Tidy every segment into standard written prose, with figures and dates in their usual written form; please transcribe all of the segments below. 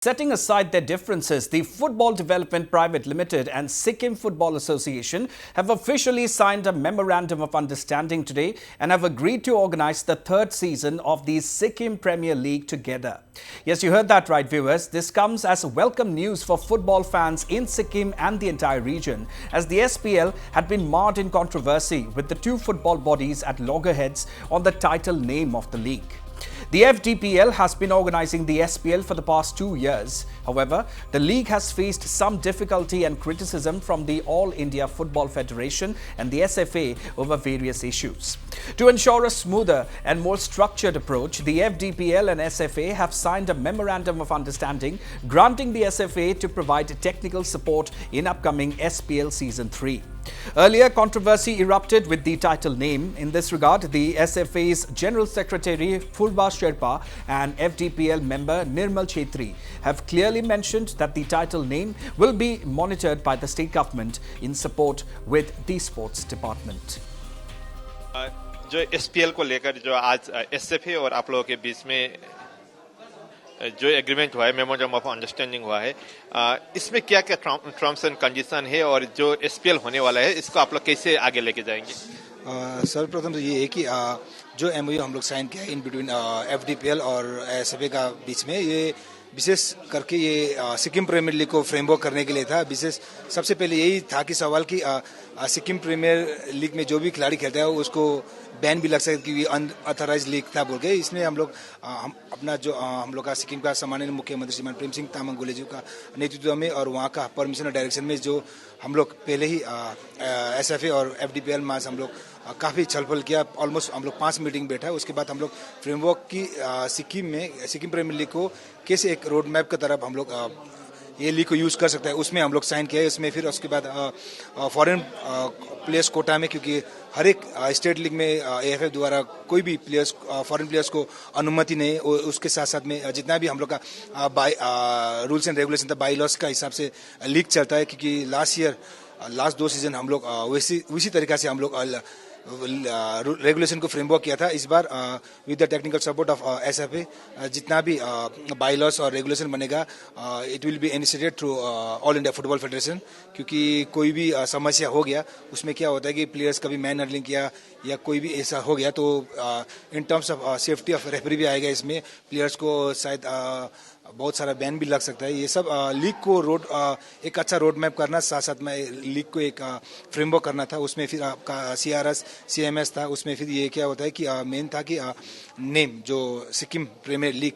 Setting aside their differences, the Football Development Private Limited and Sikkim Football Association have officially signed a memorandum of understanding today and have agreed to organize the third season of the Sikkim Premier League together. Yes, you heard that right, viewers. This comes as welcome news for football fans in Sikkim and the entire region, as the SPL had been marred in controversy with the two football bodies at loggerheads on the title name of the league. The FDPL has been organizing the SPL for the past 2 years. However, the league has faced some difficulty and criticism from the All India Football Federation and the SFA over various issues. To ensure a smoother and more structured approach, the FDPL and SFA have signed a memorandum of understanding granting the SFA to provide technical support in upcoming SPL Season 3. Earlier, controversy erupted with the title name. In this regard, the SFA's General Secretary Fulba Sherpa and FDPL member Nirmal Chetri have clearly mentioned that the title name will be monitored by the state government in support with the sports department. जो SPL को लेकर जो आज SFA और आप लोगों के बीच में जो एग्रीमेंट हुआ है, मेमोरेंडम ऑफ अंडरस्टैंडिंग हुआ है, इसमें क्या क्या टर्म्स एंड कंडीशन है और जो एसपीएल होने वाला है इसको आप लोग कैसे आगे लेके जाएंगे? सर्वप्रथम तो ये है कि जो एमओयू हम लोग साइन किया इन बिटवीन एफडीपीएल और एसएफए का बीच में, ये विशेष करके ये सिक्किम प्रीमियर लीग को फ्रेमवर्क करने के लिए था। विशेष सबसे पहले यही था कि सवाल कि सिक्किम प्रीमियर लीग में जो भी खिलाड़ी खेलता है उसको बैन भी लग सकता है क्योंकि अनऑथराइज लीग था बोल के। इसमें हम लोग अपना जो हम लोग का सिक्किम का सम्माननीय मुख्यमंत्री श्रीमान प्रेम सिंह तामाङ गोलेजी का नेतृत्व में और वहाँ का परमिशन और डायरेक्शन में जो हम लोग पहले ही एसएफए और एफडीपीएल में हम लोग काफ़ी छलफल किया। ऑलमोस्ट हम लोग 5 मीटिंग बैठा। उसके बाद हम लोग फ्रेमवर्क की सिक्किम प्रीमियर लीग को कैसे एक रोड मैप की तरफ हम लोग ये लीग को यूज़ कर सकता है, उसमें हम लोग साइन किया। इसमें फिर उसके बाद फॉरेन प्लेयर्स कोटा में, क्योंकि हर एक स्टेट लीग में एएफएफ द्वारा कोई भी प्लेयर्स फॉरेन प्लेयर्स को अनुमति नहीं है। उसके साथ साथ में जितना भी हम लोग का रूल्स एंड रेगुलेशन था, बाई लॉस का हिसाब से लीग चलता है। क्योंकि लास्ट 2 सीजन हम लोग उसी तरीका से हम लोग रेगुलेशन को फ्रेमवर्क किया था। इस बार with the technical support of SFA जितना भी बाई लॉस और रेगुलेशन बनेगा, it will be initiated through All India Football Federation. क्योंकि कोई भी समस्या हो गया, उसमें क्या होता है कि प्लेयर्स का भी मैन हैंडलिंग किया या कोई भी ऐसा हो गया तो in terms of safety of referee भी आएगा। इसमें प्लेयर्स को शायद बहुत सारा बैन भी लग सकता है। ये सब लीग को एक अच्छा रोड मैप करना, साथ साथ में लीग को एक फ्रेमवर्क करना था। उसमें फिर आपका सीआरएस सीएमएस था। उसमें फिर ये क्या होता है कि मेन था कि नेम जो सिक्किम प्रीमियर लीग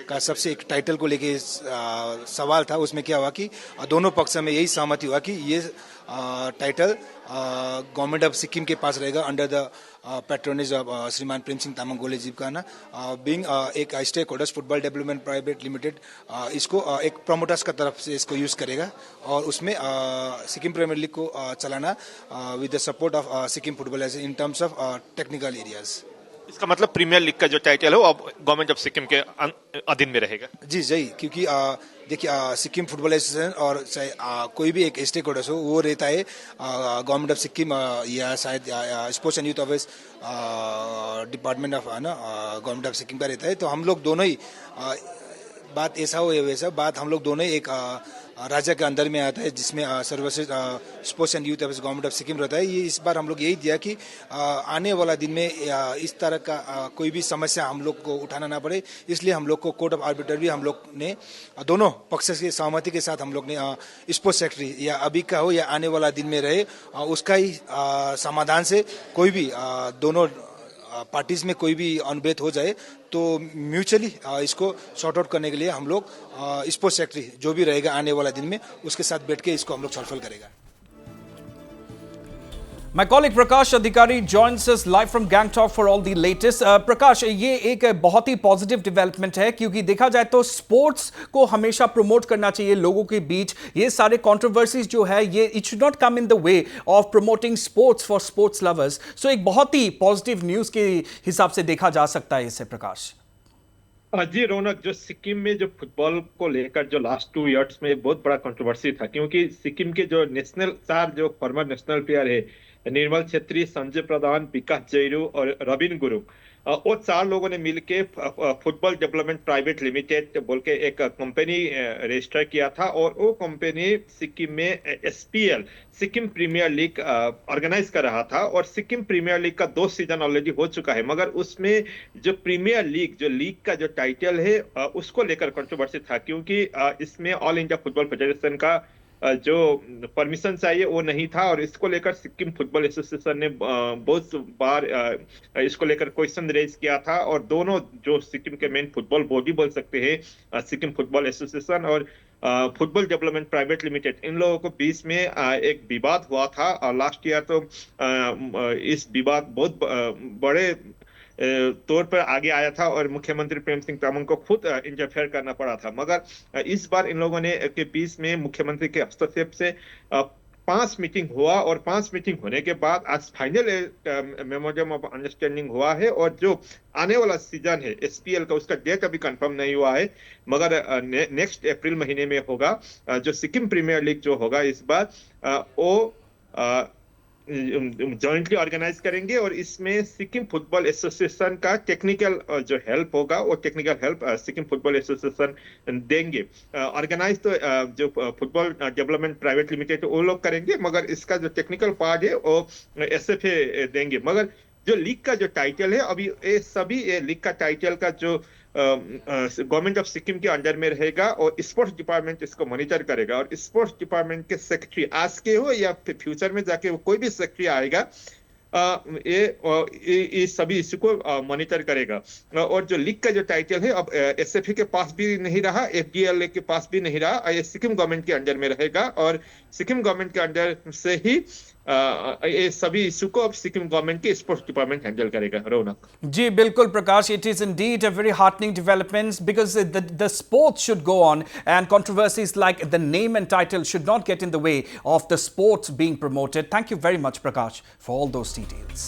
का सबसे एक टाइटल को लेके सवाल था। उसमें क्या हुआ कि दोनों पक्ष में यही सहमति हुआ कि ये टाइटल गवर्नमेंट ऑफ सिक्किम के पास रहेगा अंडर द पैट्रोनेज ऑफ श्रीमान प्रेम सिंह तामाङ गोलेजी का ना। बीइंग एक stakeholders football development private limited इसको एक प्रोमोटर्स का तरफ से इसको यूज करेगा और उसमें सिक्किम प्रीमियर लीग को चलाना with the support of Sikkim football in terms of technical areas. इसका मतलब प्रीमियर लीग का जो टाइटल है वो अब गवर्नमेंट ऑफ सिक्किम के अधीन में रहेगा? जी जी, क्योंकि देखिए सिक्किम फुटबॉल एसोसिएशन और कोई भी एक स्टेक होल्डर्स हो वो रहता है गवर्नमेंट ऑफ सिक्किम या शायद sports and youth affairs department of government of Sikkim का रहता है। तो हम लोग दोनों ही बात ऐसा हो या वैसा बात हम लोग दोनों ही एक राज्य के अंदर में आता है, जिसमें services sports and youth affairs government of Sikkim रहता है। ये इस बार हम लोग यही दिया कि आने वाला दिन में इस तरह का कोई भी समस्या हम लोग को उठाना ना पड़े, इसलिए हम लोग को कोर्ट ऑफ आर्बिटर भी हम लोग ने दोनों पक्ष की सहमति के साथ हम लोग ने स्पोर्ट्स सेक्रेटरी या अभी का हो या आने वाला दिन में रहे उसका ही समाधान से कोई भी दोनों पार्टीज में कोई भी अनबेत हो जाए तो म्यूचुअली इसको सॉर्ट आउट करने के लिए हम लोग स्पोर्ट्स सेक्रेटरी जो भी रहेगा आने वाला दिन में उसके साथ बैठ के इसको हम लोग छलफल करेगा। My colleague Prakash Adhikari joins us live from Gangtok for all the latest. Prakash, ये एक बहुत ही पॉजिटिव डेवलपमेंट है क्योंकि देखा जाए तो स्पोर्ट्स को हमेशा प्रमोट करना चाहिए लोगों के बीच। ये सारे कंट्रोवर्सीज जो है ये it should not come in the way of promoting sports for sports lovers. So एक बहुत ही पॉजिटिव न्यूज के हिसाब से देखा जा सकता है इसे। प्रकाश जी रौनक, जो सिक्किम में जो फुटबॉल को लेकर जो लास्ट 2 इयर्स में बहुत बड़ा कंट्रोवर्सी था, क्योंकि सिक्किम के जो नेशनल स्टार जो फॉर्मर नेशनल प्लेयर है निर्मल छेत्री, संजय प्रधान, विकास जयरू और रविन गुरुङ, और 4 लोगों ने मिलके फुटबॉल डेवलपमेंट प्राइवेट लिमिटेड बोल के एक कंपनी रजिस्टर किया था, और वो कंपनी सिक्किम में SPL Sikkim premier league organise कर रहा था। और सिक्किम प्रीमियर लीग का 2 सीजन ऑलरेडी हो चुका है, मगर उसमें जो प्रीमियर लीग जो लीग का जो टाइटल है उसको लेकर कंट्रोवर्सी था, क्योंकि इसमें ऑल इंडिया फुटबॉल फेडरेशन का जो परमिशन चाहिए वो नहीं था। और इसको लेकर सिक्किम फुटबॉल एसोसिएशन ने बहुत बार इसको लेकर क्वेश्चन रेज किया था। और दोनों जो सिक्किम के मेन फुटबॉल बॉडी बोल सकते हैं, सिक्किम फुटबॉल एसोसिएशन और फुटबॉल डेवलपमेंट प्राइवेट लिमिटेड, इन लोगों को बीच में एक विवाद हुआ था। और लास्ट ईयर तो इस विवाद बहुत बड़े तौर पर आगे आया था, और मुख्यमंत्री प्रेम सिंह तमांग को खुद इंटरफेयर करना पड़ा था। मगर इस बार इन लोगों ने के बीच में मुख्यमंत्री के हस्तक्षेप से 5 मीटिंग हुआ, और 5 मीटिंग होने के बाद आज फाइनल मेमोरेंडम ऑफ अंडरस्टैंडिंग हुआ है। और जो आने वाला सीजन है एसपीएल का, उसका डेट अभी कंफर्म नहीं हुआ है, मगर नेक्स्ट अप्रैल महीने में होगा। जो सिक्किम प्रीमियर लीग जो होगा इस बार वो जॉइंटली ऑर्गेनाइज करेंगे, और इसमें सिक्किम फुटबॉल एसोसिएशन का टेक्निकल जो हेल्प होगा वो technical help Sikkim football association देंगे। ऑर्गेनाइज तो जो फुटबॉल डेवलपमेंट प्राइवेट लिमिटेड वो लोग करेंगे, मगर इसका जो टेक्निकल पार्ट है वो एसएफए देंगे। मगर जो लीग का जो टाइटल है अभी ये सभी लीग का टाइटल का जो गवर्नमेंट ऑफ सिक्किम के अंडर में रहेगा, और स्पोर्ट्स डिपार्टमेंट इसको मॉनिटर करेगा। और स्पोर्ट्स डिपार्टमेंट के सेक्रेटरी आज के हो या फ्यूचर में जाके कोई भी सेक्रेटरी आएगा, ये सभी इशू को मॉनिटर करेगा। और जो लीग का जो टाइटल है अब एसएफए के पास भी नहीं रहा, एफडीएल के पास भी नहीं रहा, ये सिक्किम गवर्नमेंट के अंडर में रहेगा। और सिक्किम गवर्नमेंट के अंडर से ही ये सभी इशू को अब सिक्किम गवर्नमेंट के स्पोर्ट्स डिपार्टमेंट हैंडल करेगा। रौनक जी बिल्कुल प्रकाश, it is indeed a very heartening development because the sports should go on and controversies like the name and title should not get in the way of the sports being promoted. Thank you very much Prakash for all those details.